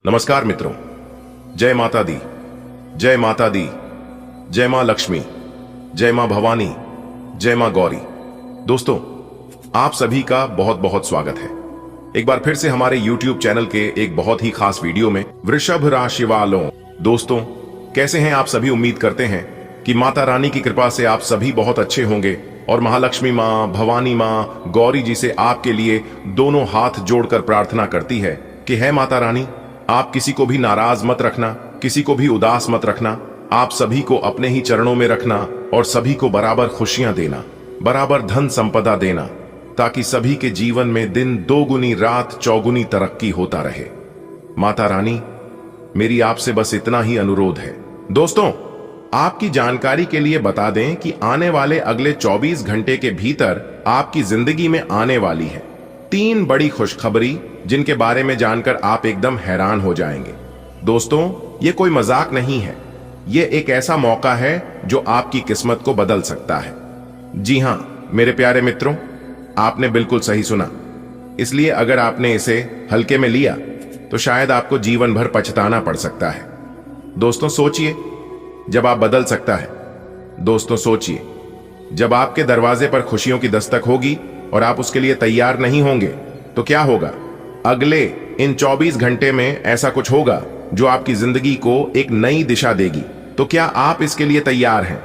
नमस्कार मित्रों। जय माता दी, जय माता दी, जय मां लक्ष्मी, जय मां भवानी, जय मां गौरी। दोस्तों, आप सभी का बहुत बहुत स्वागत है एक बार फिर से हमारे YouTube चैनल के एक बहुत ही खास वीडियो में। वृषभ राशि वालों, दोस्तों कैसे हैं आप सभी? उम्मीद करते हैं कि माता रानी की कृपा से आप सभी बहुत अच्छे होंगे और महालक्ष्मी मां, भवानी मां, गौरी जी से आपके लिए दोनों हाथ जोड़कर प्रार्थना करती है कि है माता रानी, आप किसी को भी नाराज मत रखना, किसी को भी उदास मत रखना। आप सभी को अपने ही चरणों में रखना और सभी को बराबर खुशियां देना, बराबर धन संपदा देना, ताकि सभी के जीवन में दिन दोगुनी रात चौगुनी तरक्की होता रहे। माता रानी, मेरी आपसे बस इतना ही अनुरोध है। दोस्तों, आपकी जानकारी के लिए बता दें कि आने वाले अगले 24 घंटे के भीतर आपकी जिंदगी में आने वाली है 3 बड़ी खुशखबरी, जिनके बारे में जानकर आप एकदम हैरान हो जाएंगे। दोस्तों, ये कोई मजाक नहीं है, ये एक ऐसा मौका है जो आपकी किस्मत को बदल सकता है। जी हां मेरे प्यारे मित्रों, आपने बिल्कुल सही सुना। इसलिए अगर आपने इसे हल्के में लिया तो शायद आपको जीवन भर पछताना पड़ सकता है। दोस्तों सोचिए, जब आप बदल सकता है। दोस्तों सोचिए, जब आपके दरवाजे पर खुशियों की दस्तक होगी और आप उसके लिए तैयार नहीं होंगे तो क्या होगा? अगले इन 24 घंटे में ऐसा कुछ होगा जो आपकी जिंदगी को एक नई दिशा देगी। तो क्या आप इसके लिए तैयार हैं?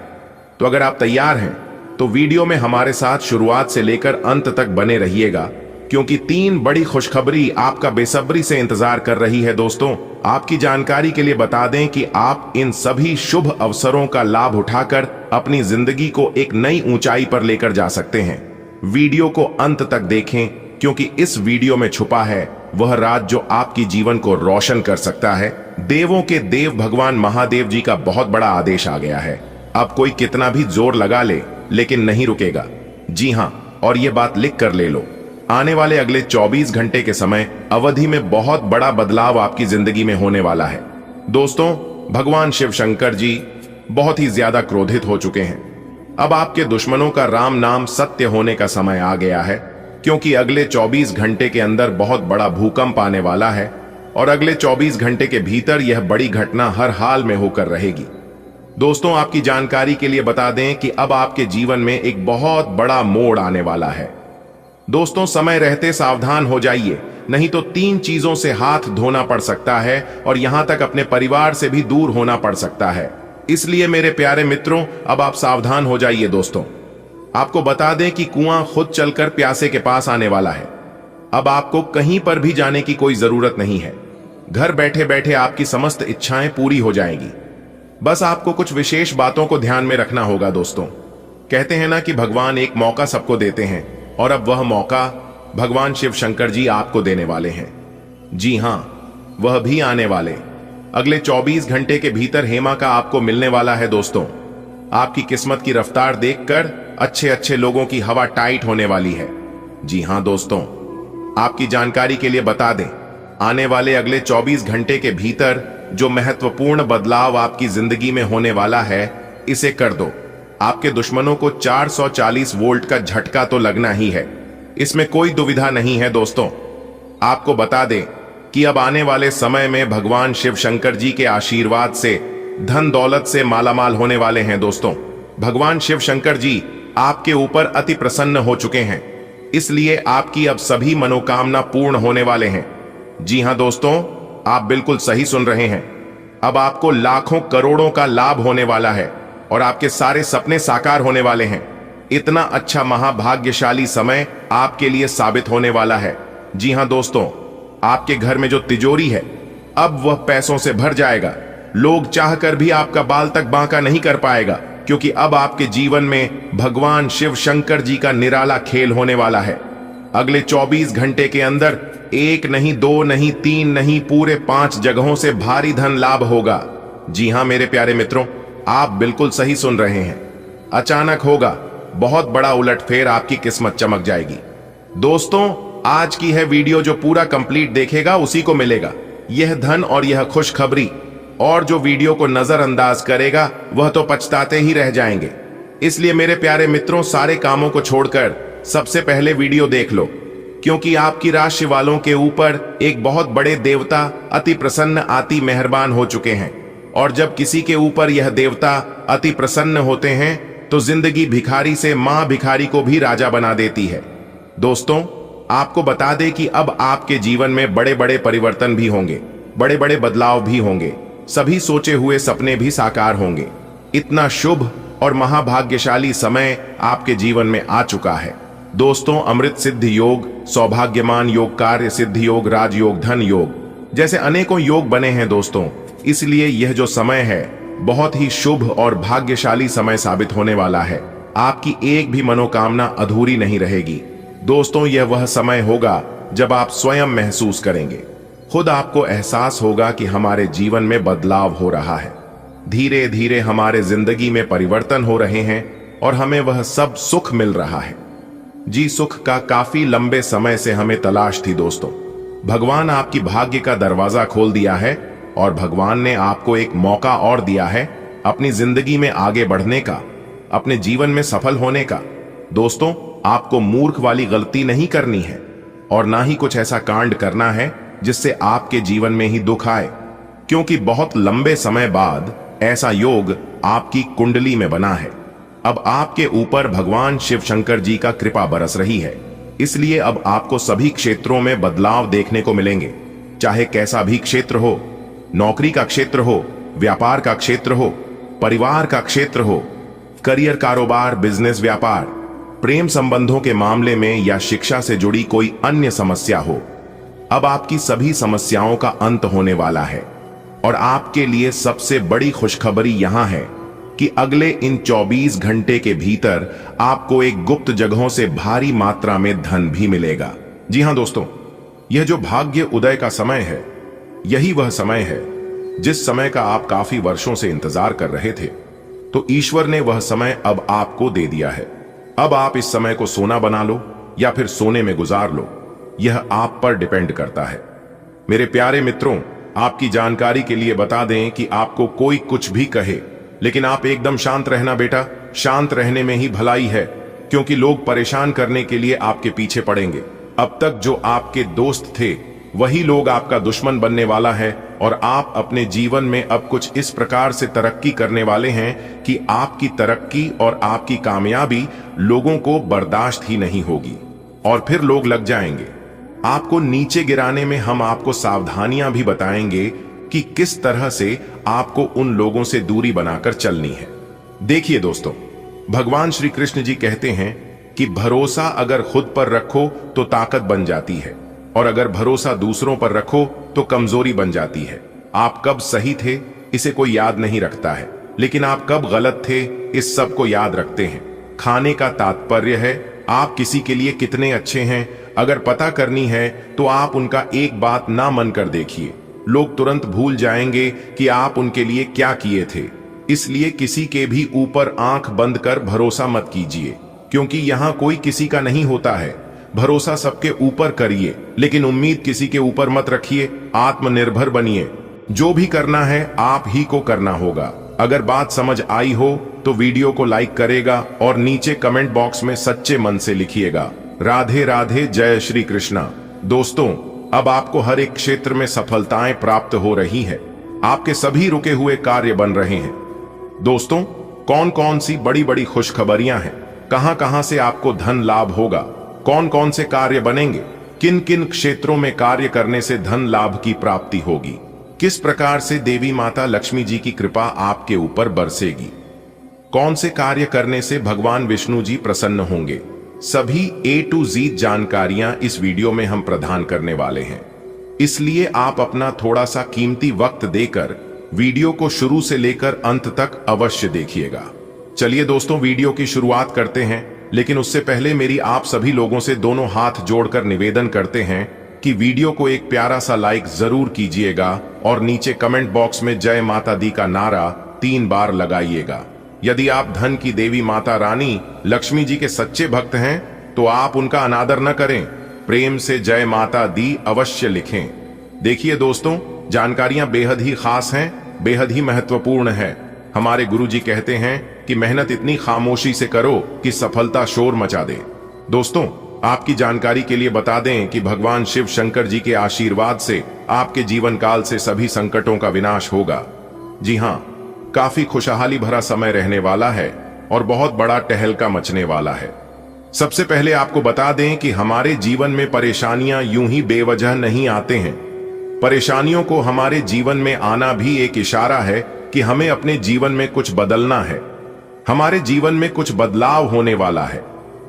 तो अगर आप तैयार हैं तो वीडियो में हमारे साथ शुरुआत से लेकर अंत तक बने रहिएगा, क्योंकि 3 बड़ी खुशखबरी आपका बेसब्री से इंतजार कर रही है। दोस्तों, आपकी जानकारी के लिए बता दें कि आप इन सभी शुभ अवसरों का लाभ उठाकर अपनी जिंदगी को एक नई ऊंचाई पर लेकर जा सकते हैं। वीडियो को अंत तक देखें, क्योंकि इस वीडियो में छुपा है वह राज जो आपकी जीवन को रोशन कर सकता है। देवों के देव भगवान महादेव जी का बहुत बड़ा आदेश आ गया है। अब कोई कितना भी जोर लगा ले लेकिन नहीं रुकेगा। जी हां, और यह बात लिख कर ले लो, आने वाले अगले 24 घंटे के समय अवधि में बहुत बड़ा बदलाव आपकी जिंदगी में होने वाला है। दोस्तों, भगवान शिव शंकर जी बहुत ही ज्यादा क्रोधित हो चुके हैं। अब आपके दुश्मनों का राम नाम सत्य होने का समय आ गया है, क्योंकि अगले 24 घंटे के अंदर बहुत बड़ा भूकंप आने वाला है और अगले 24 घंटे के भीतर यह बड़ी घटना हर हाल में होकर रहेगी। दोस्तों, आपकी जानकारी के लिए बता दें कि अब आपके जीवन में एक बहुत बड़ा मोड़ आने वाला है। दोस्तों, समय रहते सावधान हो जाइए, नहीं तो 3 चीजों से हाथ धोना पड़ सकता है और यहां तक अपने परिवार से भी दूर होना पड़ सकता है। इसलिए मेरे प्यारे मित्रों, अब आप सावधान हो जाइए। दोस्तों, आपको बता दें कि कुआं खुद चलकर प्यासे के पास आने वाला है। अब आपको कहीं पर भी जाने की कोई जरूरत नहीं है। घर बैठे बैठे आपकी समस्त इच्छाएं पूरी हो जाएंगी। बस आपको कुछ विशेष बातों को ध्यान में रखना होगा। दोस्तों, कहते हैं ना कि भगवान एक मौका सबको देते हैं, और अब वह मौका भगवान शिव शंकर जी आपको देने वाले हैं। जी हां, वह भी आने वाले अगले 24 घंटे के भीतर हेमा का आपको मिलने वाला है। दोस्तों, आपकी किस्मत की रफ्तार देखकर अच्छे अच्छे लोगों की हवा टाइट होने वाली है। जी हां दोस्तों, आपकी जानकारी के लिए बता दें, आने वाले अगले 24 घंटे के भीतर जो महत्वपूर्ण बदलाव आपकी जिंदगी में होने वाला है, इसे कर दो। आपके दुश्मनों को 440 वोल्ट का झटका तो लगना ही है, इसमें कोई दुविधा नहीं है। दोस्तों, आपको बता दें कि अब आने वाले समय में भगवान शिव शंकर जी के आशीर्वाद से धन दौलत से मालामाल होने वाले हैं। दोस्तों, भगवान शिव शंकर जी आपके ऊपर अति प्रसन्न हो चुके हैं, इसलिए आपकी अब सभी मनोकामना पूर्ण होने वाले हैं। जी हां दोस्तों, आप बिल्कुल सही सुन रहे हैं। अब आपको लाखों करोड़ों का लाभ होने वाला है और आपके सारे सपने साकार होने वाले हैं। इतना अच्छा महाभाग्यशाली समय आपके लिए साबित होने वाला है। जी हां दोस्तों, आपके घर में जो तिजोरी है अब वह पैसों से भर जाएगा। लोग चाहकर भी आपका बाल तक बांका नहीं कर पाएगा, क्योंकि अब आपके जीवन में भगवान शिव शंकर जी का निराला खेल होने वाला है। अगले 24 घंटे के अंदर 1 नहीं, 2 नहीं, 3 नहीं, पूरे 5 जगहों से भारी धन लाभ होगा। जी हां मेरे प्यारे मित्रों, आप बिल्कुल सही सुन रहे हैं। अचानक होगा, बहुत बड़ा उलटफेर, आपकी किस्मत चमक जाएगी। दोस्तों, आज की है वीडियो जो पूरा कंप्लीट देखेगा उसी को मिलेगा यह धन और यह खुशखबरी, और जो वीडियो को नजरअंदाज करेगा वह तो पछताते ही रह जाएंगे। इसलिए मेरे प्यारे मित्रों, सारे कामों को छोड़कर सबसे पहले वीडियो देख लो। क्योंकि आपकी राशि वालों के ऊपर एक बहुत बड़े देवता अति प्रसन्न अति मेहरबान हो चुके हैं। और जब किसी के ऊपर यह देवता अति प्रसन्न होते हैं तो जिंदगी भिखारी से मां भिखारी को भी राजा बना देती है। दोस्तों, आपको बता दें कि अब आपके जीवन में बड़े बड़े परिवर्तन भी होंगे, बड़े बड़े बदलाव भी होंगे, सभी सोचे हुए सपने भी साकार होंगे। इतना शुभ और महाभाग्यशाली समय आपके जीवन में आ चुका है। दोस्तों, अमृत सिद्ध योग, सौभाग्यमान योग, कार्य सिद्ध योग, राजयोग, धन योग जैसे अनेकों योग बने हैं दोस्तों। इसलिए यह जो समय है बहुत ही शुभ और भाग्यशाली समय साबित होने वाला है। आपकी एक भी मनोकामना अधूरी नहीं रहेगी। दोस्तों, यह वह समय होगा जब आप स्वयं महसूस करेंगे, खुद आपको एहसास होगा कि हमारे जीवन में बदलाव हो रहा है। धीरे धीरे हमारे जिंदगी में परिवर्तन हो रहे हैं और हमें वह सब सुख मिल रहा है। जी, सुख का काफी लंबे समय से हमें तलाश थी दोस्तों। भगवान आपकी भाग्य का दरवाजा खोल दिया है और भगवान ने आपको एक मौका और दिया है अपनी जिंदगी में आगे बढ़ने का, अपने जीवन में सफल होने का। दोस्तों, आपको मूर्ख वाली गलती नहीं करनी है और ना ही कुछ ऐसा कांड करना है जिससे आपके जीवन में ही दुख आए, क्योंकि बहुत लंबे समय बाद ऐसा योग आपकी कुंडली में बना है। अब आपके ऊपर भगवान शिव शंकर जी का कृपा बरस रही है। इसलिए अब आपको सभी क्षेत्रों में बदलाव देखने को मिलेंगे, चाहे कैसा भी क्षेत्र हो, नौकरी का क्षेत्र हो, व्यापार का क्षेत्र हो, परिवार का क्षेत्र हो, करियर, कारोबार, बिजनेस, व्यापार, प्रेम संबंधों के मामले में या शिक्षा से जुड़ी कोई अन्य समस्या हो। अब आपकी सभी समस्याओं का अंत होने वाला है और आपके लिए सबसे बड़ी खुशखबरी यहां है कि अगले इन 24 घंटे के भीतर आपको एक गुप्त जगहों से भारी मात्रा में धन भी मिलेगा। जी हां दोस्तों, यह जो भाग्य उदय का समय है, यही वह समय है जिस समय का आप काफी वर्षों से इंतजार कर रहे थे। तो ईश्वर ने वह समय अब आपको दे दिया है। अब आप इस समय को सोना बना लो या फिर सोने में गुजार लो, यह आप पर डिपेंड करता है। मेरे प्यारे मित्रों, आपकी जानकारी के लिए बता दें कि आपको कोई कुछ भी कहे, लेकिन आप एकदम शांत रहना बेटा। शांत रहने में ही भलाई है, क्योंकि लोग परेशान करने के लिए आपके पीछे पड़ेंगे। अब तक जो आपके दोस्त थे वही लोग आपका दुश्मन बनने वाला है और आप अपने जीवन में अब कुछ इस प्रकार से तरक्की करने वाले हैं कि आपकी तरक्की और आपकी कामयाबी लोगों को बर्दाश्त ही नहीं होगी और फिर लोग लग जाएंगे आपको नीचे गिराने में। हम आपको सावधानियां भी बताएंगे कि किस तरह से आपको उन लोगों से दूरी बनाकर चलनी है। देखिए दोस्तों, भगवान श्री कृष्ण जी कहते हैं कि भरोसा अगर खुद पर रखो तो ताकत बन जाती है और अगर भरोसा दूसरों पर रखो तो कमजोरी बन जाती है। आप कब सही थे इसे कोई याद नहीं रखता है, लेकिन आप कब गलत थे इस सब को याद रखते हैं। खाने का तात्पर्य है आप किसी के लिए कितने अच्छे हैं। अगर पता करनी है तो आप उनका एक बात ना मन कर देखिए, लोग तुरंत भूल जाएंगे कि आप उनके लिए क्या किए थे। इसलिए किसी के भी ऊपर आंख बंद कर भरोसा मत कीजिए, क्योंकि यहां कोई किसी का नहीं होता है। भरोसा सबके ऊपर करिए, लेकिन उम्मीद किसी के ऊपर मत रखिए। आत्मनिर्भर बनिए। जो भी करना है आप ही को करना होगा। अगर बात समझ आई हो तो वीडियो को लाइक करेगा और नीचे कमेंट बॉक्स में सच्चे मन से लिखिएगा राधे राधे, जय श्री कृष्णा। दोस्तों, अब आपको हर एक क्षेत्र में सफलताएं प्राप्त हो रही है। आपके सभी रुके हुए कार्य बन रहे हैं। दोस्तों, कौन कौन सी बड़ी बड़ी खुशखबरियां हैं, कहां कहां से आपको धन लाभ होगा, कौन कौन से कार्य बनेंगे, किन किन क्षेत्रों में कार्य करने से धन लाभ की प्राप्ति होगी, किस प्रकार से देवी माता लक्ष्मी जी की कृपा आपके ऊपर बरसेगी, कौन से कार्य करने से भगवान विष्णु जी प्रसन्न होंगे, सभी A to Z जानकारियां इस वीडियो में हम प्रदान करने वाले हैं। इसलिए आप अपना थोड़ा सा कीमती वक्त देकर वीडियो को शुरू से लेकर अंत तक अवश्य देखिएगा। चलिए दोस्तों, वीडियो की शुरुआत करते हैं, लेकिन उससे पहले मेरी आप सभी लोगों से दोनों हाथ जोड़कर निवेदन करते हैं कि वीडियो को एक प्यारा सा लाइक जरूर कीजिएगा और नीचे कमेंट बॉक्स में जय माता दी का नारा 3 बार लगाइएगा। यदि आप धन की देवी माता रानी लक्ष्मी जी के सच्चे भक्त हैं तो आप उनका अनादर न करें, प्रेम से जय माता दी अवश्य लिखें। देखिए दोस्तों, जानकारियां बेहद ही खास हैं, बेहद ही महत्वपूर्ण है। हमारे गुरुजी कहते हैं कि मेहनत इतनी खामोशी से करो कि सफलता शोर मचा दे। दोस्तों, आपकी जानकारी के लिए बता दें कि भगवान शिव शंकर जी के आशीर्वाद से आपके जीवन काल से सभी संकटों का विनाश होगा। जी हाँ, काफी खुशहाली भरा समय रहने वाला है और बहुत बड़ा टहलका मचने वाला है। सबसे पहले आपको बता दें कि हमारे जीवन में परेशानियां यूं ही बेवजह नहीं आते हैं। परेशानियों को हमारे जीवन में आना भी एक इशारा है कि हमें अपने जीवन में कुछ बदलना है। हमारे जीवन में कुछ बदलाव होने वाला है।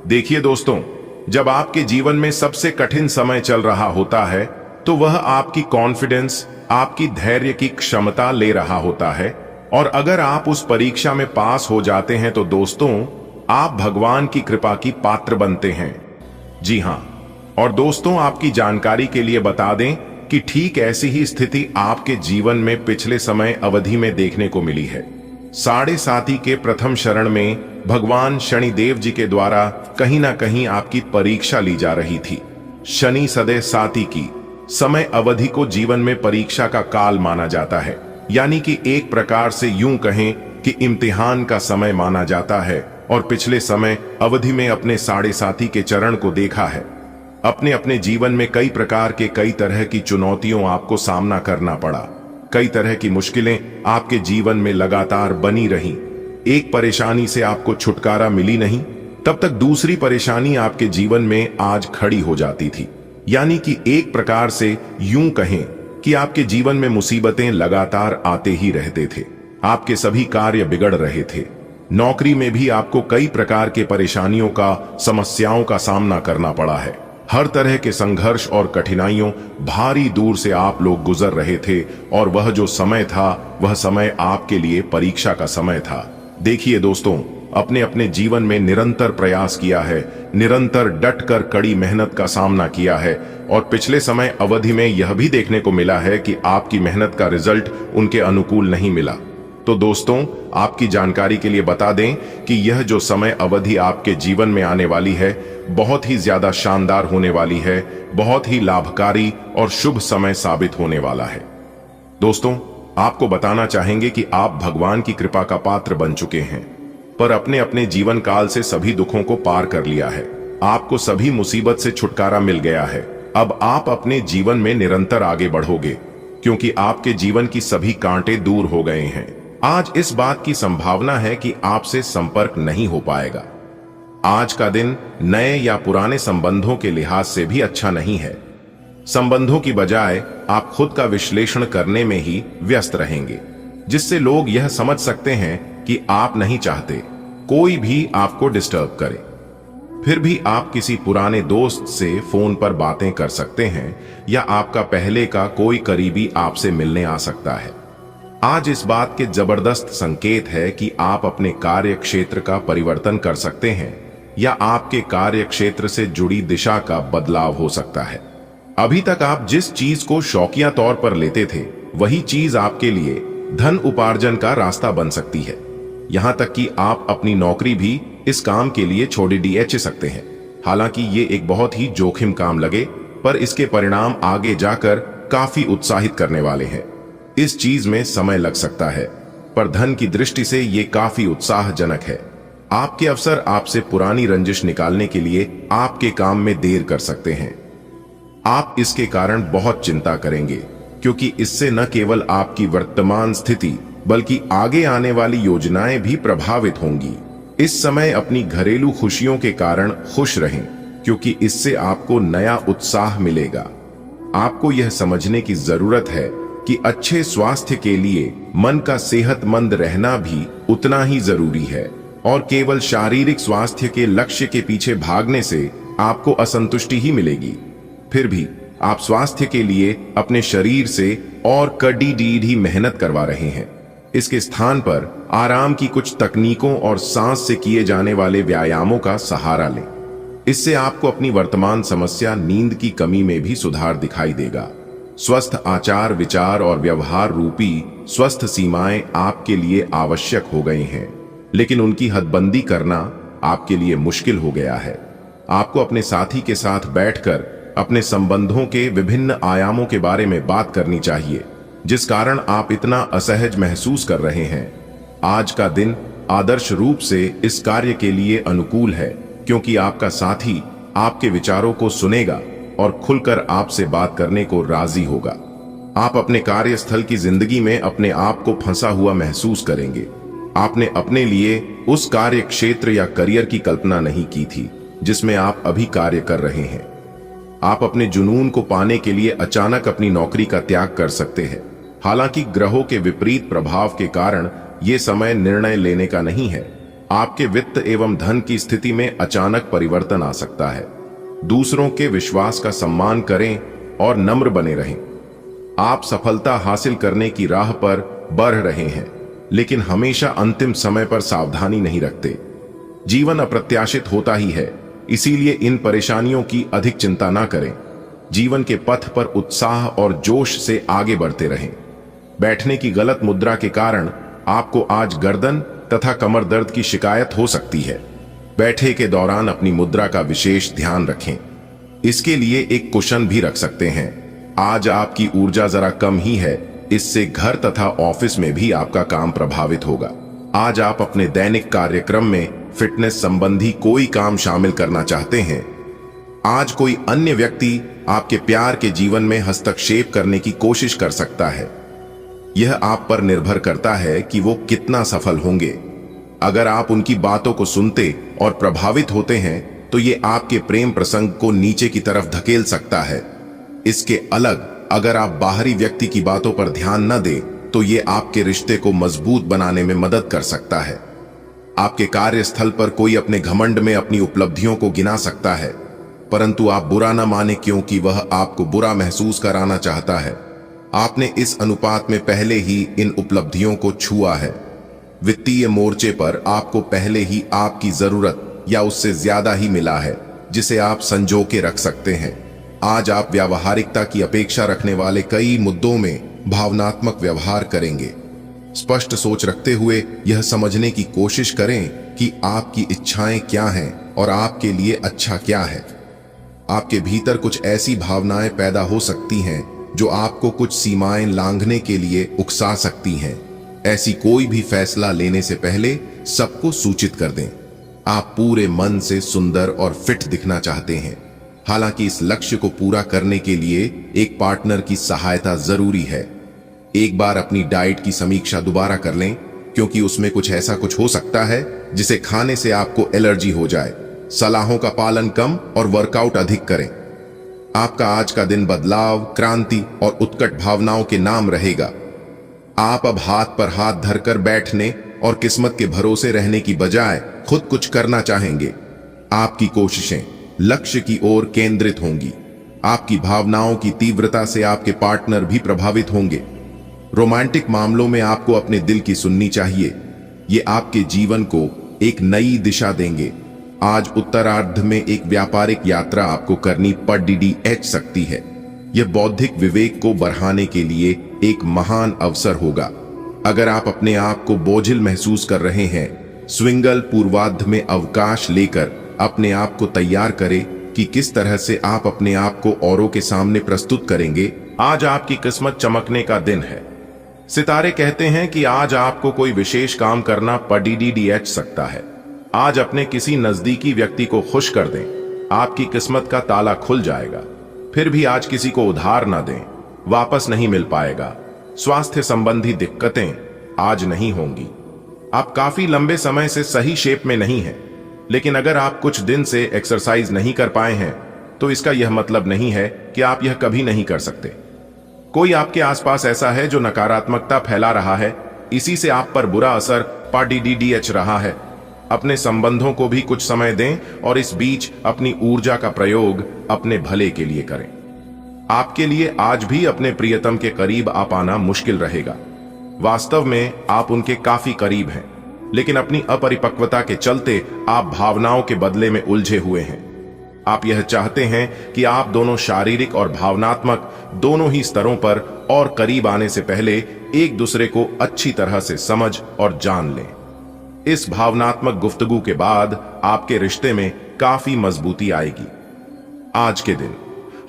देखिए दोस्तों, जब आपके जीवन में सबसे कठिन समय चल रहा होता है तो वह आपकी कॉन्फिडेंस, आपकी धैर्य की क्षमता ले रहा होता है, और अगर आप उस परीक्षा में पास हो जाते हैं तो दोस्तों, आप भगवान की कृपा की पात्र बनते हैं। जी हां, और दोस्तों, आपकी जानकारी के लिए बता दें कि ठीक ऐसी ही स्थिति आपके जीवन में पिछले समय अवधि में देखने को मिली है। साढ़े साथी के प्रथम शरण में भगवान शनिदेव जी के द्वारा कहीं ना कहीं आपकी परीक्षा ली जा रही थी। शनि सदैव साथी की समय अवधि को जीवन में परीक्षा का काल माना जाता है, यानी कि एक प्रकार से यूं कहें कि इम्तिहान का समय माना जाता है। और पिछले समय अवधि में अपने साढ़े साथी के चरण को देखा है। अपने अपने जीवन में कई प्रकार के कई तरह की चुनौतियों आपको सामना करना पड़ा। कई तरह की मुश्किलें आपके जीवन में लगातार बनी रही। एक परेशानी से आपको छुटकारा मिली नहीं, तब तक दूसरी परेशानी आपके जीवन में आज खड़ी हो जाती थी। यानी कि एक प्रकार से यूं कहें कि आपके जीवन में मुसीबतें लगातार आते ही रहते थे। आपके सभी कार्य बिगड़ रहे थे। नौकरी में भी आपको कई प्रकार के परेशानियों का, समस्याओं का सामना करना पड़ा है। हर तरह के संघर्ष और कठिनाइयों भारी दूर से आप लोग गुजर रहे थे, और वह जो समय था वह समय आपके लिए परीक्षा का समय था। देखिए दोस्तों, अपने अपने जीवन में निरंतर प्रयास किया है, निरंतर डटकर कड़ी मेहनत का सामना किया है, और पिछले समय अवधि में यह भी देखने को मिला है कि आपकी मेहनत का रिजल्ट उनके अनुकूल नहीं मिला। तो दोस्तों, आपकी जानकारी के लिए बता दें कि यह जो समय अवधि आपके जीवन में आने वाली है बहुत ही ज्यादा शानदार होने वाली है, बहुत ही लाभकारी और शुभ समय साबित होने वाला है। दोस्तों, आपको बताना चाहेंगे कि आप भगवान की कृपा का पात्र बन चुके हैं, पर अपने अपने जीवन काल से सभी दुखों को पार कर लिया है। आपको सभी मुसीबत से छुटकारा मिल गया है। अब आप अपने जीवन में निरंतर आगे बढ़ोगे, क्योंकि आपके जीवन की सभी कांटे दूर हो गए हैं। आज इस बात की संभावना है कि आपसे संपर्क नहीं हो पाएगा। आज का दिन नए या पुराने संबंधों के लिहाज से भी अच्छा नहीं है। संबंधों की बजाय आप खुद का विश्लेषण करने में ही व्यस्त रहेंगे, जिससे लोग यह समझ सकते हैं कि आप नहीं चाहते कोई भी आपको डिस्टर्ब करे। फिर भी आप किसी पुराने दोस्त से फोन पर बातें कर सकते हैं, या आपका पहले का कोई करीबी आपसे मिलने आ सकता है। आज इस बात के जबरदस्त संकेत है कि आप अपने कार्य क्षेत्र का परिवर्तन कर सकते हैं, या आपके कार्य क्षेत्र से जुड़ी दिशा का बदलाव हो सकता है। अभी तक आप जिस चीज को शौकिया तौर पर लेते थे, वही चीज आपके लिए धन उपार्जन का रास्ता बन सकती है। यहां तक कि आप अपनी नौकरी भी इस काम के लिए छोड़ दिए सकते हैं। हालांकि ये एक बहुत ही जोखिम काम लगे, पर इसके परिणाम आगे जाकर काफी उत्साहित करने वाले हैं। इस चीज में समय लग सकता है, पर धन की दृष्टि से ये काफी उत्साहजनक है। आपके अफसर आपसे पुरानी रंजिश निकालने के लिए आपके काम में देर कर सकते हैं। आप इसके कारण बहुत चिंता करेंगे, क्योंकि इससे न केवल आपकी वर्तमान स्थिति बल्कि आगे आने वाली योजनाएं भी प्रभावित होंगी। इस समय अपनी घरेलू खुशियों के कारण खुश रहें, क्योंकि इससे आपको नया उत्साह मिलेगा। आपको यह समझने की जरूरत है कि अच्छे स्वास्थ्य के लिए मन का सेहतमंद रहना भी उतना ही जरूरी है, और केवल शारीरिक स्वास्थ्य के लक्ष्य के पीछे भागने से आपको असंतुष्टि ही मिलेगी। फिर भी आप स्वास्थ्य के लिए अपने शरीर से और कड़ी मेहनत करवा रहे हैं। इसके स्थान पर आराम की कुछ तकनीकों और सांस से किए जाने वाले व्यायामों का सहारा लें। इससे आपको अपनी वर्तमान समस्या नींद की कमी में भी सुधार दिखाई देगा। स्वस्थ आचार विचार और व्यवहार रूपी स्वस्थ सीमाएं आपके लिए आवश्यक हो गए हैं, लेकिन उनकी हदबंदी करना आपके लिए मुश्किल हो गया है। आपको अपने साथी के साथ बैठकर अपने संबंधों के विभिन्न आयामों के बारे में बात करनी चाहिए, जिस कारण आप इतना असहज महसूस कर रहे हैं। आज का दिन आदर्श रूप से इस कार्य के लिए अनुकूल है, क्योंकि आपका साथी आपके विचारों को सुनेगा और खुलकर आपसे बात करने को राजी होगा। आप अपने कार्यस्थल की जिंदगी में अपने आप को फंसा हुआ महसूस करेंगे। आपने अपने लिए उस कार्य क्षेत्र या करियर की कल्पना नहीं की थी जिसमें आप अभी कार्य कर रहे हैं। आप अपने जुनून को पाने के लिए अचानक अपनी नौकरी का त्याग कर सकते हैं। हालांकि ग्रहों के विपरीत प्रभाव के कारण यह समय निर्णय लेने का नहीं है। आपके वित्त एवं धन की स्थिति में अचानक परिवर्तन आ सकता है। दूसरों के विश्वास का सम्मान करें और नम्र बने रहें। आप सफलता हासिल करने की राह पर बढ़ रहे हैं, लेकिन हमेशा अंतिम समय पर सावधानी नहीं रखते। जीवन अप्रत्याशित होता ही है, इसीलिए इन परेशानियों की अधिक चिंता ना करें। जीवन के पथ पर उत्साह और जोश से आगे बढ़ते रहें। बैठने की गलत मुद्रा के कारण आपको आज गर्दन तथा कमर दर्द की शिकायत हो सकती है। बैठे के दौरान अपनी मुद्रा का विशेष ध्यान रखें। इसके लिए एक कुशन भी रख सकते हैं। आज आपकी ऊर्जा जरा कम ही है, इससे घर तथा ऑफिस में भी आपका काम प्रभावित होगा। आज आप अपने दैनिक कार्यक्रम में फिटनेस संबंधी कोई काम शामिल करना चाहते हैं। आज कोई अन्य व्यक्ति आपके प्यार के जीवन में हस्तक्षेप करने की कोशिश कर सकता है। यह आप पर निर्भर करता है कि वो कितना सफल होंगे। अगर आप उनकी बातों को सुनते और प्रभावित होते हैं तो ये आपके प्रेम प्रसंग को नीचे की तरफ धकेल सकता है। इसके अलग अगर आप बाहरी व्यक्ति की बातों पर ध्यान न दें तो ये आपके रिश्ते को मजबूत बनाने में मदद कर सकता है। आपके कार्यस्थल पर कोई अपने घमंड में अपनी उपलब्धियों को गिना सकता है, परंतु आप बुरा न माने क्योंकि वह आपको बुरा महसूस कराना चाहता है। आपने इस अनुपात में पहले ही इन उपलब्धियों को छुआ है। वित्तीय मोर्चे पर आपको पहले ही आपकी जरूरत या उससे ज्यादा ही मिला है, जिसे आप संजो के रख सकते हैं। आज आप व्यावहारिकता की अपेक्षा रखने वाले कई मुद्दों में भावनात्मक व्यवहार करेंगे। स्पष्ट सोच रखते हुए यह समझने की कोशिश करें कि आपकी इच्छाएं क्या हैं और आपके लिए अच्छा क्या है। आपके भीतर कुछ ऐसी भावनाएं पैदा हो सकती हैं जो आपको कुछ सीमाएं लांघने के लिए उकसा सकती हैं। ऐसी कोई भी फैसला लेने से पहले सबको सूचित कर दें। आप पूरे मन से सुंदर और फिट दिखना चाहते हैं। हालांकि इस लक्ष्य को पूरा करने के लिए एक पार्टनर की सहायता जरूरी है। एक बार अपनी डाइट की समीक्षा दोबारा कर लें, क्योंकि उसमें कुछ ऐसा कुछ हो सकता है जिसे खाने से आपको एलर्जी हो जाए। सलाहों का पालन कम और वर्कआउट अधिक करें। आपका आज का दिन बदलाव, क्रांति और उत्कट भावनाओं के नाम रहेगा। आप अब हाथ पर हाथ धरकर बैठने और किस्मत के भरोसे रहने की बजाय खुद कुछ करना चाहेंगे। आपकी कोशिशें लक्ष्य की ओर केंद्रित होंगी। आपकी भावनाओं की तीव्रता से आपके पार्टनर भी प्रभावित होंगे। रोमांटिक मामलों में आपको अपने दिल की सुननी चाहिए। ये आपके जीवन को एक नई दिशा देंगे। आज उत्तरार्ध में एक व्यापारिक यात्रा आपको करनी पड़ सकती है। यह बौद्धिक विवेक को बढ़ाने के लिए एक महान अवसर होगा। अगर आप अपने आप को बोझिल महसूस कर रहे हैं, स्विंगल पूर्वार्ध में अवकाश लेकर अपने आप को तैयार करें कि किस तरह से आप अपने आप को औरों के सामने प्रस्तुत करेंगे। आज आपकी किस्मत चमकने का दिन है। सितारे कहते हैं कि आज आपको कोई विशेष काम करना पड़ सकता है। आज अपने किसी नजदीकी व्यक्ति को खुश कर दें, आपकी किस्मत का ताला खुल जाएगा। फिर भी आज किसी को उधार ना दें, वापस नहीं मिल पाएगा। स्वास्थ्य संबंधी दिक्कतें आज नहीं होंगी। आप काफी लंबे समय से सही शेप में नहीं हैं, लेकिन अगर आप कुछ दिन से एक्सरसाइज नहीं कर पाए हैं तो इसका यह मतलब नहीं है कि आप यह कभी नहीं कर सकते। कोई आपके आसपास ऐसा है जो नकारात्मकता फैला रहा है, इसी से आप पर बुरा असर पड़ रहा है। अपने संबंधों को भी कुछ समय दें और इस बीच अपनी ऊर्जा का प्रयोग अपने भले के लिए करें। आपके लिए आज भी अपने प्रियतम के करीब आ पाना मुश्किल रहेगा। वास्तव में आप उनके काफी करीब हैं, लेकिन अपनी अपरिपक्वता के चलते आप भावनाओं के बदले में उलझे हुए हैं। आप यह चाहते हैं कि आप दोनों शारीरिक और भावनात्मक दोनों ही स्तरों पर और करीब आने से पहले एक दूसरे को अच्छी तरह से समझ और जान लें। इस भावनात्मक गुफ्तगू के बाद आपके रिश्ते में काफी मजबूती आएगी। आज के दिन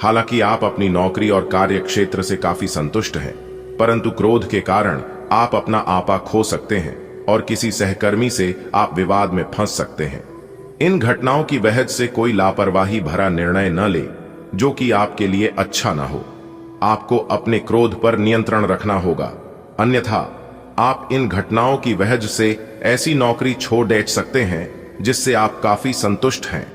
हालांकि आप अपनी नौकरी और कार्य क्षेत्र से काफी संतुष्ट हैं, परंतु क्रोध के कारण आप अपना आपा खो सकते हैं और किसी सहकर्मी से आप विवाद में फंस सकते हैं। इन घटनाओं की वजह से कोई लापरवाही भरा निर्णय न ले जो कि आपके लिए अच्छा ना हो। आपको अपने क्रोध पर नियंत्रण रखना होगा, अन्यथा आप इन घटनाओं की वजह से ऐसी नौकरी छोड़ दे सकते हैं जिससे आप काफी संतुष्ट हैं।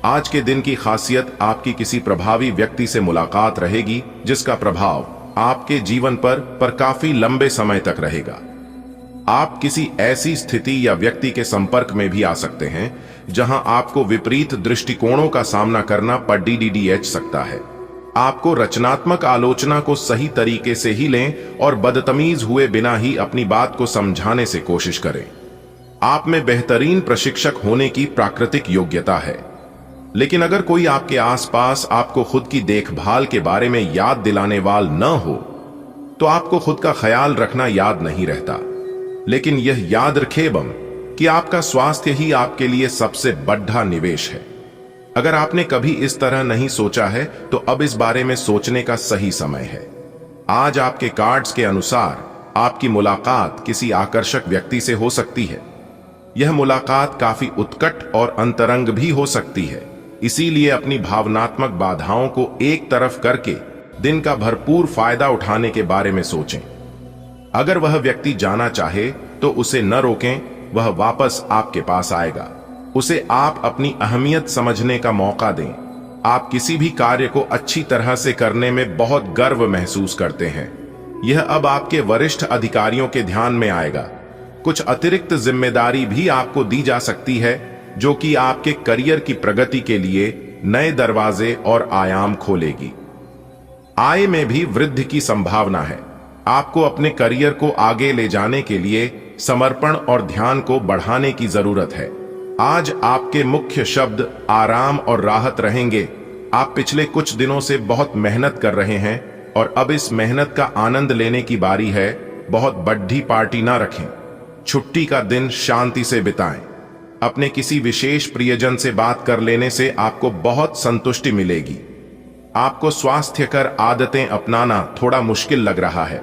आज के दिन की खासियत आपकी किसी प्रभावी व्यक्ति से मुलाकात रहेगी जिसका प्रभाव आपके जीवन पर काफी लंबे समय तक रहेगा। आप किसी ऐसी स्थिति या व्यक्ति के संपर्क में भी आ सकते हैं जहां आपको विपरीत दृष्टिकोणों का सामना करना पड़ सकता है। आपको रचनात्मक आलोचना को सही तरीके से ही लें और बदतमीज हुए बिना ही अपनी बात को समझाने से कोशिश करें। आप में बेहतरीन प्रशिक्षक होने की प्राकृतिक योग्यता है, लेकिन अगर कोई आपके आसपास आपको खुद की देखभाल के बारे में याद दिलाने वाला न हो तो आपको खुद का ख्याल रखना याद नहीं रहता। लेकिन यह याद रखें कि आपका स्वास्थ्य ही आपके लिए सबसे बड़ा निवेश है। अगर आपने कभी इस तरह नहीं सोचा है तो अब इस बारे में सोचने का सही समय है। आज आपके कार्ड्स के अनुसार आपकी मुलाकात किसी आकर्षक व्यक्ति से हो सकती है। यह मुलाकात काफी उत्कट और अंतरंग भी हो सकती है, इसीलिए अपनी भावनात्मक बाधाओं को एक तरफ करके दिन का भरपूर फायदा उठाने के बारे में सोचें। अगर वह व्यक्ति जाना चाहे तो उसे न रोकें, वह वापस आपके पास आएगा। उसे आप अपनी अहमियत समझने का मौका दें। आप किसी भी कार्य को अच्छी तरह से करने में बहुत गर्व महसूस करते हैं। यह अब आपके वरिष्ठ अधिकारियों के ध्यान में आएगा। कुछ अतिरिक्त जिम्मेदारी भी आपको दी जा सकती है जो कि आपके करियर की प्रगति के लिए नए दरवाजे और आयाम खोलेगी। आय में भी वृद्धि की संभावना है। आपको अपने करियर को आगे ले जाने के लिए समर्पण और ध्यान को बढ़ाने की जरूरत है। आज आपके मुख्य शब्द आराम और राहत रहेंगे। आप पिछले कुछ दिनों से बहुत मेहनत कर रहे हैं और अब इस मेहनत का आनंद लेने की बारी है। बहुत बड़ी पार्टी ना रखें। छुट्टी का दिन शांति से बिताएं। अपने किसी विशेष प्रियजन से बात कर लेने से आपको बहुत संतुष्टि मिलेगी। आपको स्वास्थ्यकर आदतें अपनाना थोड़ा मुश्किल लग रहा है।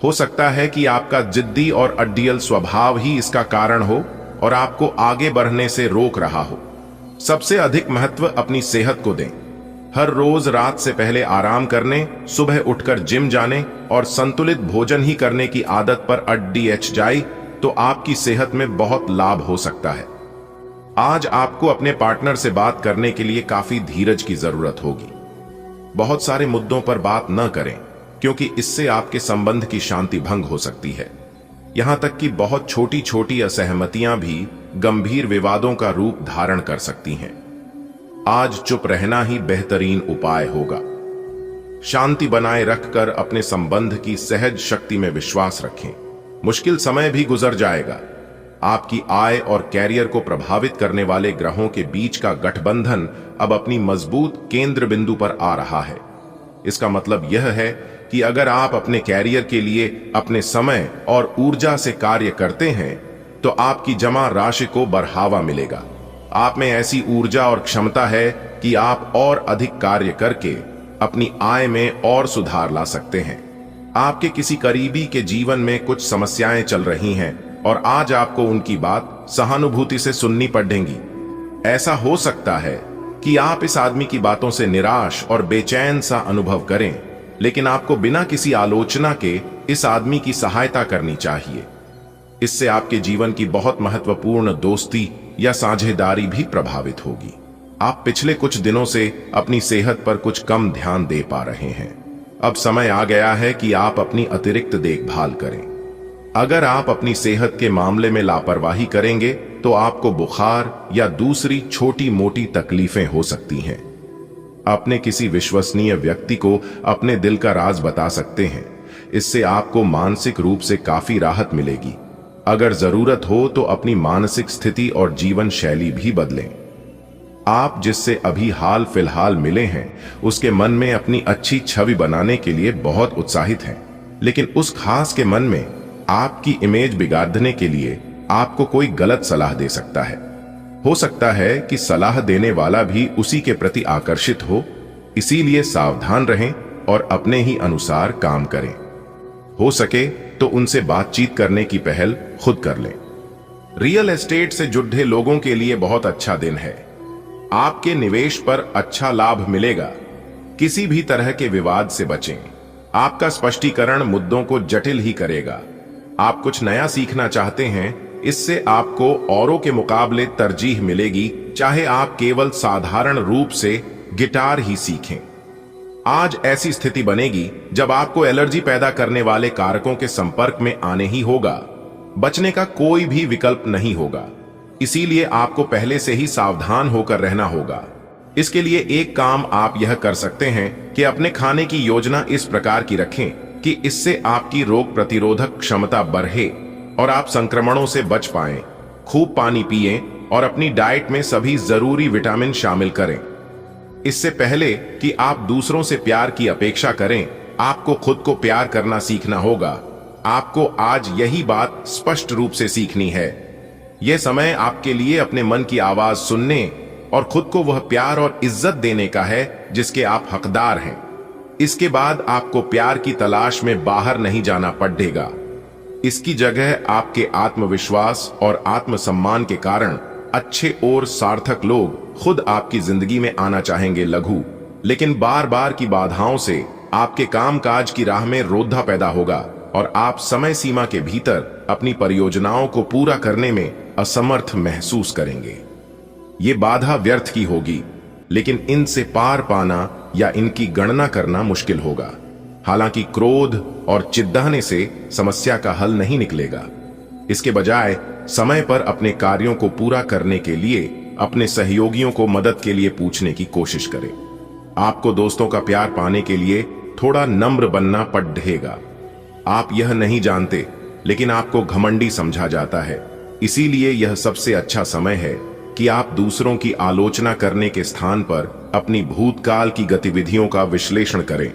हो सकता है कि आपका जिद्दी और अड्डियल स्वभाव ही इसका कारण हो और आपको आगे बढ़ने से रोक रहा हो। सबसे अधिक महत्व अपनी सेहत को दें। हर रोज रात से पहले आराम करने, सुबह उठकर जिम जाने और संतुलित भोजन ही करने की आदत पर अड़ जाए तो आपकी सेहत में बहुत लाभ हो सकता है। आज आपको अपने पार्टनर से बात करने के लिए काफी धीरज की जरूरत होगी। बहुत सारे मुद्दों पर बात न करें क्योंकि इससे आपके संबंध की शांति भंग हो सकती है। यहां तक कि बहुत छोटी छोटी असहमतियां भी गंभीर विवादों का रूप धारण कर सकती हैं। आज चुप रहना ही बेहतरीन उपाय होगा। शांति बनाए रखकर अपने संबंध की सहज शक्ति में विश्वास रखें। मुश्किल समय भी गुजर जाएगा। आपकी आय और कैरियर को प्रभावित करने वाले ग्रहों के बीच का गठबंधन अब अपनी मजबूत केंद्र बिंदु पर आ रहा है। इसका मतलब यह है कि अगर आप अपने कैरियर के लिए अपने समय और ऊर्जा से कार्य करते हैं तो आपकी जमा राशि को बढ़ावा मिलेगा। आप में ऐसी ऊर्जा और क्षमता है कि आप और अधिक कार्य करके अपनी आय में और सुधार ला सकते हैं। आपके किसी करीबी के जीवन में कुछ समस्याएं चल रही हैं और आज आपको उनकी बात सहानुभूति से सुननी पड़ेगी। ऐसा हो सकता है कि आप इस आदमी की बातों से निराश और बेचैन सा अनुभव करें, लेकिन आपको बिना किसी आलोचना के इस आदमी की सहायता करनी चाहिए। इससे आपके जीवन की बहुत महत्वपूर्ण दोस्ती या साझेदारी भी प्रभावित होगी। आप पिछले कुछ दिनों से अपनी सेहत पर कुछ कम ध्यान दे पा रहे हैं। अब समय आ गया है कि आप अपनी अतिरिक्त देखभाल करें। अगर आप अपनी सेहत के मामले में लापरवाही करेंगे तो आपको बुखार या दूसरी छोटी मोटी तकलीफें हो सकती हैं। अपने किसी विश्वसनीय व्यक्ति को अपने दिल का राज बता सकते हैं। इससे आपको मानसिक रूप से काफी राहत मिलेगी। अगर जरूरत हो तो अपनी मानसिक स्थिति और जीवन शैली भी बदलें। आप जिससे अभी हाल फिलहाल मिले हैं उसके मन में अपनी अच्छी छवि बनाने के लिए बहुत उत्साहित हैं, लेकिन उस खास के मन में आपकी इमेज बिगाड़ने के लिए आपको कोई गलत सलाह दे सकता है। हो सकता है कि सलाह देने वाला भी उसी के प्रति आकर्षित हो, इसीलिए सावधान रहें और अपने ही अनुसार काम करें। हो सके तो उनसे बातचीत करने की पहल खुद कर लें। रियल एस्टेट से जुड़े लोगों के लिए बहुत अच्छा दिन है। आपके निवेश पर अच्छा लाभ मिलेगा। किसी भी तरह के विवाद से बचें। आपका स्पष्टीकरण मुद्दों को जटिल ही करेगा। आप कुछ नया सीखना चाहते हैं, इससे आपको औरों के मुकाबले तरजीह मिलेगी, चाहे आप केवल साधारण रूप से गिटार ही सीखें। आज ऐसी स्थिति बनेगी जब आपको एलर्जी पैदा करने वाले कारकों के संपर्क में आने ही होगा। बचने का कोई भी विकल्प नहीं होगा, इसीलिए आपको पहले से ही सावधान होकर रहना होगा। इसके लिए एक काम आप यह कर सकते हैं कि अपने खाने की योजना इस प्रकार की रखें कि इससे आपकी रोग प्रतिरोधक क्षमता बढ़े और आप संक्रमणों से बच पाएं। खूब पानी पिएं और अपनी डाइट में सभी जरूरी विटामिन शामिल करें। इससे पहले कि आप दूसरों से प्यार की अपेक्षा करें, आपको खुद को प्यार करना सीखना होगा। आपको आज यही बात स्पष्ट रूप से सीखनी है। यह समय आपके लिए अपने मन की आवाज सुनने और खुद को वह प्यार और इज्जत देने का है जिसके आप हकदार हैं। इसके बाद आपको प्यार की तलाश में बाहर नहीं जाना पड़ेगा। इसकी जगह आपके आत्मविश्वास और आत्मसम्मान के कारण अच्छे और सार्थक लोग खुद आपकी जिंदगी में आना चाहेंगे। लघु लेकिन बार बार की बाधाओं से आपके कामकाज की राह में रोधा पैदा होगा और आप समय सीमा के भीतर अपनी परियोजनाओं को पूरा करने में असमर्थ महसूस करेंगे। ये बाधा व्यर्थ की होगी, लेकिन इनसे पार पाना या इनकी गणना करना मुश्किल होगा। हालांकि क्रोध और चिढ़ने से समस्या का हल नहीं निकलेगा। इसके बजाय समय पर अपने कार्यों को पूरा करने के लिए अपने सहयोगियों को मदद के लिए पूछने की कोशिश करें। आपको दोस्तों का प्यार पाने के लिए थोड़ा नम्र बनना पड़ेगा। आप यह नहीं जानते, लेकिन आपको घमंडी समझा जाता है। इसीलिए यह सबसे अच्छा समय है कि आप दूसरों की आलोचना करने के स्थान पर अपनी भूतकाल की गतिविधियों का विश्लेषण करें।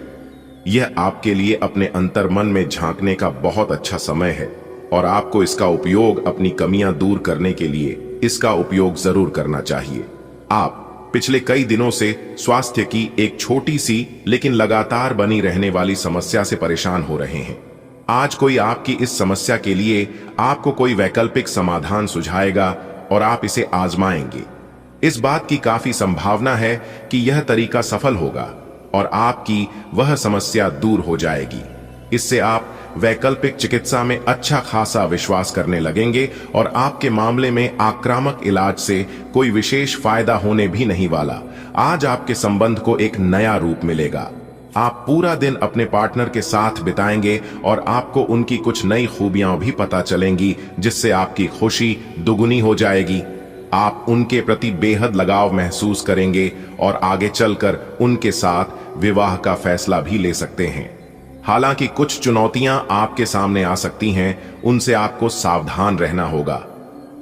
यह आपके लिए अपने अंतर्मन में झांकने का बहुत अच्छा समय है और आपको इसका उपयोग अपनी कमियां दूर करने के लिए इसका उपयोग जरूर करना चाहिए। आप पिछले कई दिनों से स्वास्थ्य की एक छोटी सी लेकिन लगातार बनी रहने वाली समस्या से परेशान हो रहे हैं। आज कोई आपकी इस समस्या के लिए आपको कोई वैकल्पिक समाधान सुझाएगा और आप इसे आजमाएंगे। इस बात की काफी संभावना है कि यह तरीका सफल होगा और आपकी वह समस्या दूर हो जाएगी। इससे आप वैकल्पिक चिकित्सा में अच्छा खासा विश्वास करने लगेंगे और आपके मामले में आक्रामक इलाज से कोई विशेष फायदा होने भी नहीं वाला। आज आपके संबंध को एक नया रूप मिलेगा। आप पूरा दिन अपने पार्टनर के साथ बिताएंगे और आपको उनकी कुछ नई खूबियां भी पता चलेंगी, जिससे आपकी खुशी दुगुनी हो जाएगी। आप उनके प्रति बेहद लगाव महसूस करेंगे और आगे चलकर उनके साथ विवाह का फैसला भी ले सकते हैं। हालांकि कुछ चुनौतियां आपके सामने आ सकती हैं, उनसे आपको सावधान रहना होगा।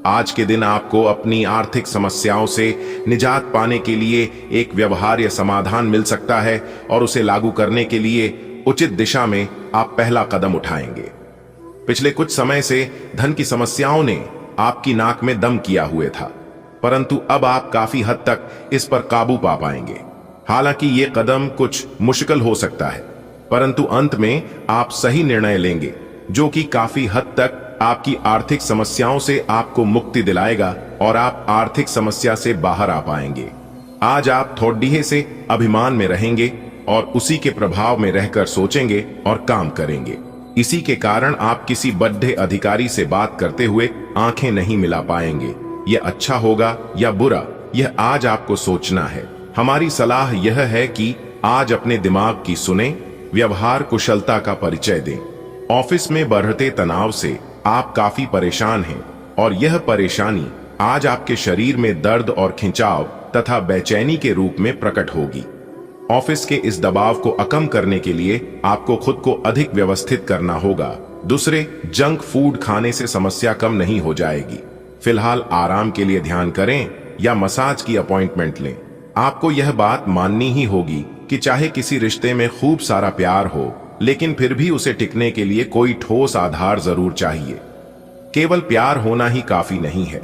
आज के दिन आपको अपनी आर्थिक समस्याओं से निजात पाने के लिए एक व्यवहार्य समाधान मिल सकता है और उसे लागू करने के लिए उचित दिशा में आप पहला कदम उठाएंगे। पिछले कुछ समय से धन की समस्याओं ने आपकी नाक में दम किया हुए था, परंतु अब आप काफी हद तक इस पर काबू पा पाएंगे। हालांकि ये कदम कुछ मुश्किल हो सकता है, परंतु अंत में आप सही निर्णय लेंगे जो कि काफी हद तक आपकी आर्थिक समस्याओं से आपको मुक्ति दिलाएगा और आप आर्थिक समस्या से बाहर आ पाएंगे। आज आप थोड़ीहे से अभिमान में रहेंगे और उसी के प्रभाव में रहकर सोचेंगे और काम करेंगे। इसी के कारण आप किसी बड़े अधिकारी से बात करते हुए आंखें नहीं मिला पाएंगे। यह अच्छा होगा या बुरा, यह आज आपको सोचना है। हमारी सलाह यह है कि आज अपने दिमाग की सुने, व्यवहार कुशलता का परिचय दें। ऑफिस में बढ़ते तनाव से आप काफी परेशान हैं और यह परेशानी आज आपके शरीर में दर्द और खिंचाव तथा बेचैनी के रूप में प्रकट होगी। ऑफिस के इस दबाव को कम करने के लिए आपको खुद को अधिक व्यवस्थित करना होगा। दूसरे, जंक फूड खाने से समस्या कम नहीं हो जाएगी। फिलहाल आराम के लिए ध्यान करें या मसाज की अपॉइंटमेंट लें। आपको यह बात माननी ही होगी कि चाहे किसी रिश्ते में खूब सारा प्यार हो, लेकिन फिर भी उसे टिकने के लिए कोई ठोस आधार जरूर चाहिए। केवल प्यार होना ही काफी नहीं है,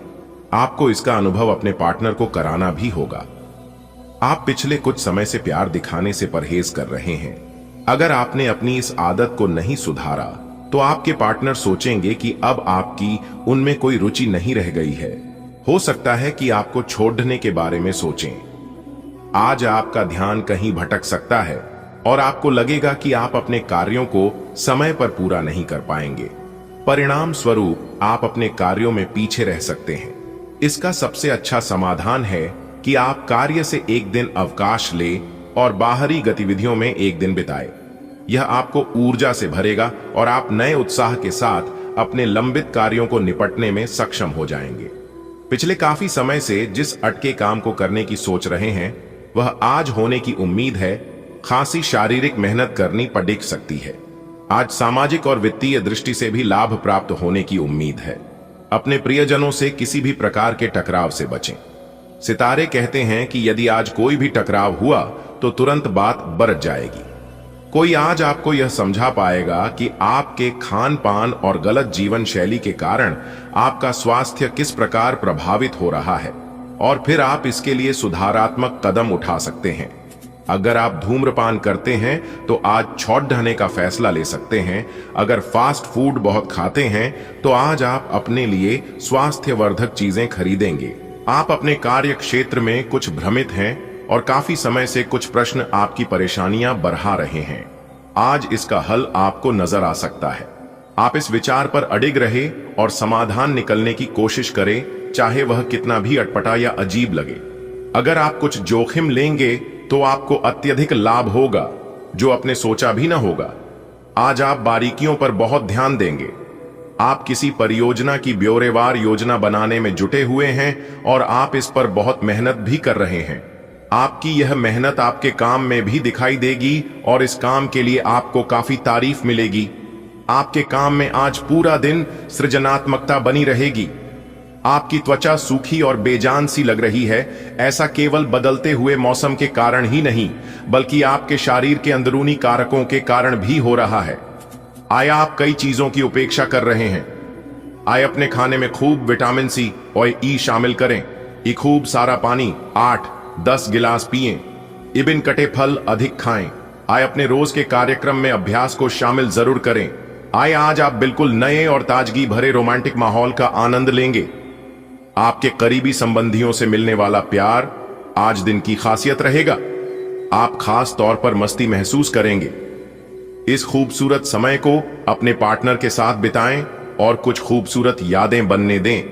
आपको इसका अनुभव अपने पार्टनर को कराना भी होगा। आप पिछले कुछ समय से प्यार दिखाने से परहेज कर रहे हैं। अगर आपने अपनी इस आदत को नहीं सुधारा तो आपके पार्टनर सोचेंगे कि अब आपकी उनमें कोई रुचि नहीं रह गई है। हो सकता है कि आपको छोड़ने के बारे में सोचें। आज आपका ध्यान कहीं भटक सकता है और आपको लगेगा कि आप अपने कार्यों को समय पर पूरा नहीं कर पाएंगे। परिणाम स्वरूप आप अपने कार्यों में पीछे रह सकते हैं। इसका सबसे अच्छा समाधान है कि आप कार्य से एक दिन अवकाश ले और बाहरी गतिविधियों में एक दिन बिताए। यह आपको ऊर्जा से भरेगा और आप नए उत्साह के साथ अपने लंबित कार्यों को निपटने में सक्षम हो जाएंगे। पिछले काफी समय से जिस अटके काम को करने की सोच रहे हैं वह आज होने की उम्मीद है। खासी शारीरिक मेहनत करनी पड़ सकती है। आज सामाजिक और वित्तीय दृष्टि से भी लाभ प्राप्त होने की उम्मीद है। अपने प्रियजनों से किसी भी प्रकार के टकराव से बचें। सितारे कहते हैं कि यदि आज कोई भी टकराव हुआ तो तुरंत बात बरत जाएगी। कोई आज आपको यह समझा पाएगा कि आपके खान पान और गलत जीवन शैली के कारण आपका स्वास्थ्य किस प्रकार प्रभावित हो रहा है और फिर आप इसके लिए सुधारात्मक कदम उठा सकते हैं। अगर आप धूम्रपान करते हैं तो आज छोड़ देने का फैसला ले सकते हैं। अगर फास्ट फूड बहुत खाते हैं तो आज आप अपने लिए स्वास्थ्यवर्धक चीजें खरीदेंगे। आप अपने कार्य क्षेत्र में कुछ भ्रमित हैं और काफी समय से कुछ प्रश्न आपकी परेशानियां बढ़ा रहे हैं। आज इसका हल आपको नजर आ सकता है। आप इस विचार पर अडिग रहे और समाधान निकलने की कोशिश करें, चाहे वह कितना भी अटपटा या अजीब लगे। अगर आप कुछ जोखिम लेंगे तो आपको अत्यधिक लाभ होगा जो आपने सोचा भी ना होगा। आज आप बारीकियों पर बहुत ध्यान देंगे। आप किसी परियोजना की ब्यौरेवार योजना बनाने में जुटे हुए हैं और आप इस पर बहुत मेहनत भी कर रहे हैं। आपकी यह मेहनत आपके काम में भी दिखाई देगी और इस काम के लिए आपको काफी तारीफ मिलेगी। आपके काम में आज पूरा दिन सृजनात्मकता बनी रहेगी। आपकी त्वचा सूखी और बेजान सी लग रही है। ऐसा केवल बदलते हुए मौसम के कारण ही नहीं बल्कि आपके शरीर के अंदरूनी कारकों के कारण भी हो रहा है। आया आप कई चीजों की उपेक्षा कर रहे हैं। आए अपने खाने में खूब विटामिन सी और ई शामिल करें। खूब सारा पानी 8-10 गिलास पिएं। इबिन कटे फल अधिक खाएं। आए अपने रोज के कार्यक्रम में अभ्यास को शामिल जरूर करें। आए आज आप बिल्कुल नए और ताजगी भरे रोमांटिक माहौल का आनंद लेंगे। आपके करीबी संबंधियों से मिलने वाला प्यार आज दिन की खासियत रहेगा। आप खास तौर पर मस्ती महसूस करेंगे। इस खूबसूरत समय को अपने पार्टनर के साथ बिताएं और कुछ खूबसूरत यादें बनने दें।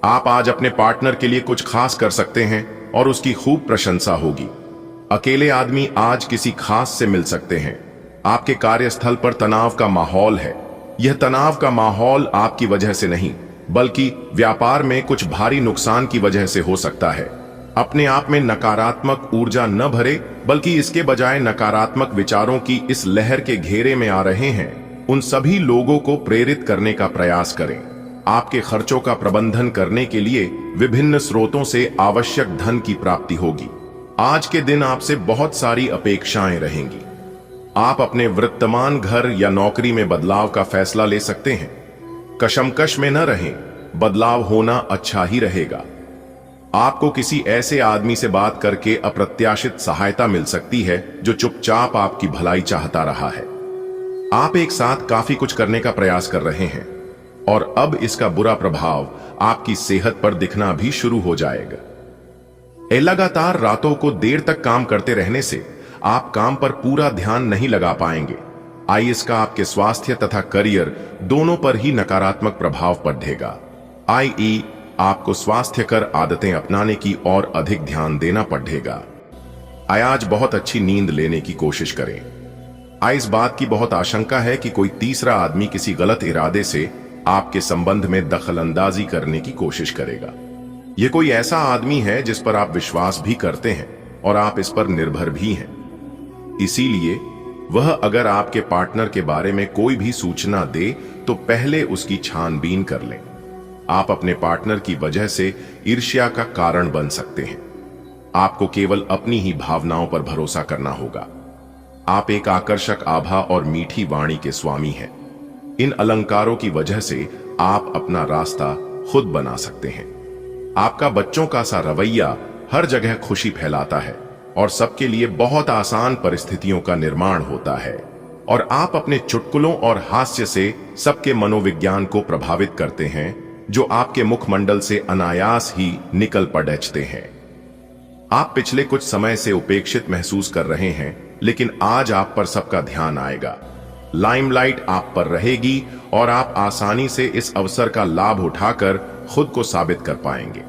आप आज अपने पार्टनर के लिए कुछ खास कर सकते हैं और उसकी खूब प्रशंसा होगी। अकेले आदमी आज किसी खास से मिल सकते हैं। आपके कार्यस्थल पर तनाव का माहौल है। यह तनाव का माहौल आपकी वजह से नहीं बल्कि व्यापार में कुछ भारी नुकसान की वजह से हो सकता है। अपने आप में नकारात्मक ऊर्जा न भरे बल्कि इसके बजाय नकारात्मक विचारों की इस लहर के घेरे में आ रहे हैं उन सभी लोगों को प्रेरित करने का प्रयास करें। आपके खर्चों का प्रबंधन करने के लिए विभिन्न स्रोतों से आवश्यक धन की प्राप्ति होगी। आज के दिन आपसे बहुत सारी अपेक्षाएं रहेंगी। आप अपने वर्तमान घर या नौकरी में बदलाव का फैसला ले सकते हैं। कशमकश में न रहें, बदलाव होना अच्छा ही रहेगा। आपको किसी ऐसे आदमी से बात करके अप्रत्याशित सहायता मिल सकती है जो चुपचाप आपकी भलाई चाहता रहा है। आप एक साथ काफी कुछ करने का प्रयास कर रहे हैं और अब इसका बुरा प्रभाव आपकी सेहत पर दिखना भी शुरू हो जाएगा। लगातार रातों को देर तक काम करते रहने से आप काम पर पूरा ध्यान नहीं लगा पाएंगे। इसका आपके स्वास्थ्य तथा करियर दोनों पर ही नकारात्मक प्रभाव पड़ेगा। आपको स्वास्थ्यकर आदतें अपनाने की और अधिक ध्यान देना पड़ेगा। आज बहुत अच्छी नींद लेने की कोशिश करें। इस बात की बहुत आशंका है कि कोई तीसरा आदमी किसी गलत इरादे से आपके संबंध में दखलंदाजी करने की कोशिश करेगा। यह कोई ऐसा आदमी है जिस पर आप विश्वास भी करते हैं और आप इस पर निर्भर भी हैं। इसीलिए वह अगर आपके पार्टनर के बारे में कोई भी सूचना दे तो पहले उसकी छानबीन कर लें। आप अपने पार्टनर की वजह से ईर्ष्या का कारण बन सकते हैं। आपको केवल अपनी ही भावनाओं पर भरोसा करना होगा। आप एक आकर्षक आभा और मीठी वाणी के स्वामी हैं। इन अलंकारों की वजह से आप अपना रास्ता खुद बना सकते हैं। आपका बच्चों का सा रवैया हर जगह खुशी फैलाता है और सबके लिए बहुत आसान परिस्थितियों का निर्माण होता है। और आप अपने चुटकुलों और हास्य से सबके मनोविज्ञान को प्रभावित करते हैं, जो आपके मुखमंडल से अनायास ही निकल पड़ते हैं। आप पिछले कुछ समय से उपेक्षित महसूस कर रहे हैं, लेकिन आज आप पर सबका ध्यान आएगा। लाइमलाइट आप पर रहेगी और आप आसानी से इस अवसर का लाभ उठाकर खुद को साबित कर पाएंगे।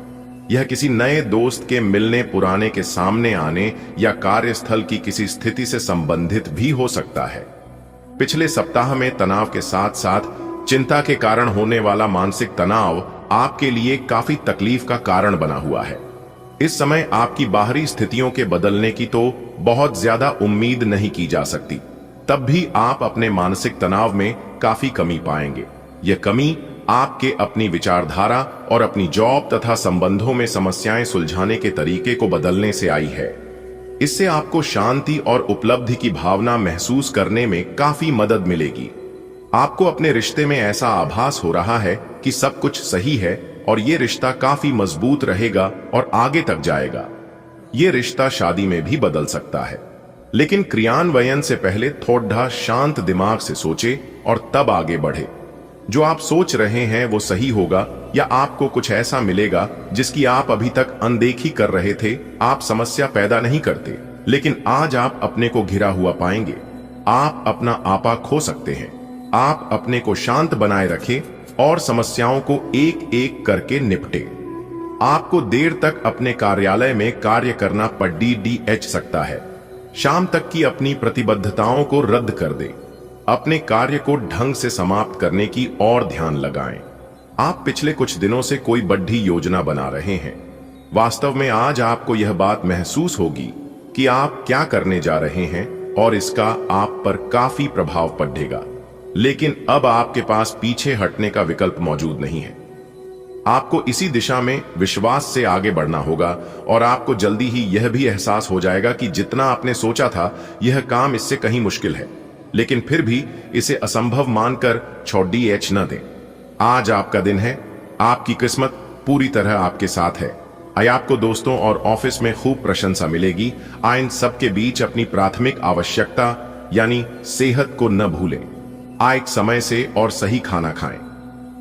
यह किसी नए दोस्त के मिलने, पुराने के सामने आने या कार्यस्थल की किसी स्थिति से संबंधित भी हो सकता है। पिछले सप्ताह में तनाव के साथ साथ चिंता के कारण होने वाला मानसिक तनाव आपके लिए काफी तकलीफ का कारण बना हुआ है। इस समय आपकी बाहरी स्थितियों के बदलने की तो बहुत ज्यादा उम्मीद नहीं की जा सकती, तब भी आप अपने मानसिक तनाव में काफी कमी पाएंगे। यह कमी आपके अपनी विचारधारा और अपनी जॉब तथा संबंधों में समस्याएं सुलझाने के तरीके को बदलने से आई है। इससे आपको शांति और उपलब्धि की भावना महसूस करने में काफी मदद मिलेगी। आपको अपने रिश्ते में ऐसा आभास हो रहा है कि सब कुछ सही है और ये रिश्ता काफी मजबूत रहेगा और आगे तक जाएगा। ये रिश्ता शादी में भी बदल सकता है, लेकिन क्रियान्वयन से पहले थोड़ा शांत दिमाग से सोचे और तब आगे बढ़े। जो आप सोच रहे हैं वो सही होगा या आपको कुछ ऐसा मिलेगा जिसकी आप अभी तक अनदेखी कर रहे थे। आप समस्या पैदा नहीं करते, लेकिन आज आप अपने को घिरा हुआ पाएंगे। आप अपना आपा खो सकते हैं। आप अपने को शांत बनाए रखें और समस्याओं को एक एक करके निपटे। आपको देर तक अपने कार्यालय में कार्य करना पड़ सकता है। शाम तक की अपनी प्रतिबद्धताओं को रद्द कर दें। अपने कार्य को ढंग से समाप्त करने की और ध्यान लगाएं। आप पिछले कुछ दिनों से कोई बड़ी योजना बना रहे हैं। वास्तव में आज आपको यह बात महसूस होगी कि आप क्या करने जा रहे हैं और इसका आप पर काफी प्रभाव पड़ेगा, लेकिन अब आपके पास पीछे हटने का विकल्प मौजूद नहीं है। आपको इसी दिशा में विश्वास से आगे बढ़ना होगा और आपको जल्दी ही यह भी एहसास हो जाएगा कि जितना आपने सोचा था यह काम इससे कहीं मुश्किल है, लेकिन फिर भी इसे असंभव मानकर छोड़ न दें। आज आपका दिन है। आपकी किस्मत पूरी तरह आपके साथ है। आय आपको दोस्तों और ऑफिस में खूब प्रशंसा मिलेगी। इन सबके बीच अपनी प्राथमिक आवश्यकता यानी सेहत को न भूलें। एक समय से और सही खाना खाएं।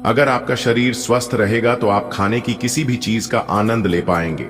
अगर आपका शरीर स्वस्थ रहेगा तो आप खाने की किसी भी चीज का आनंद ले पाएंगे।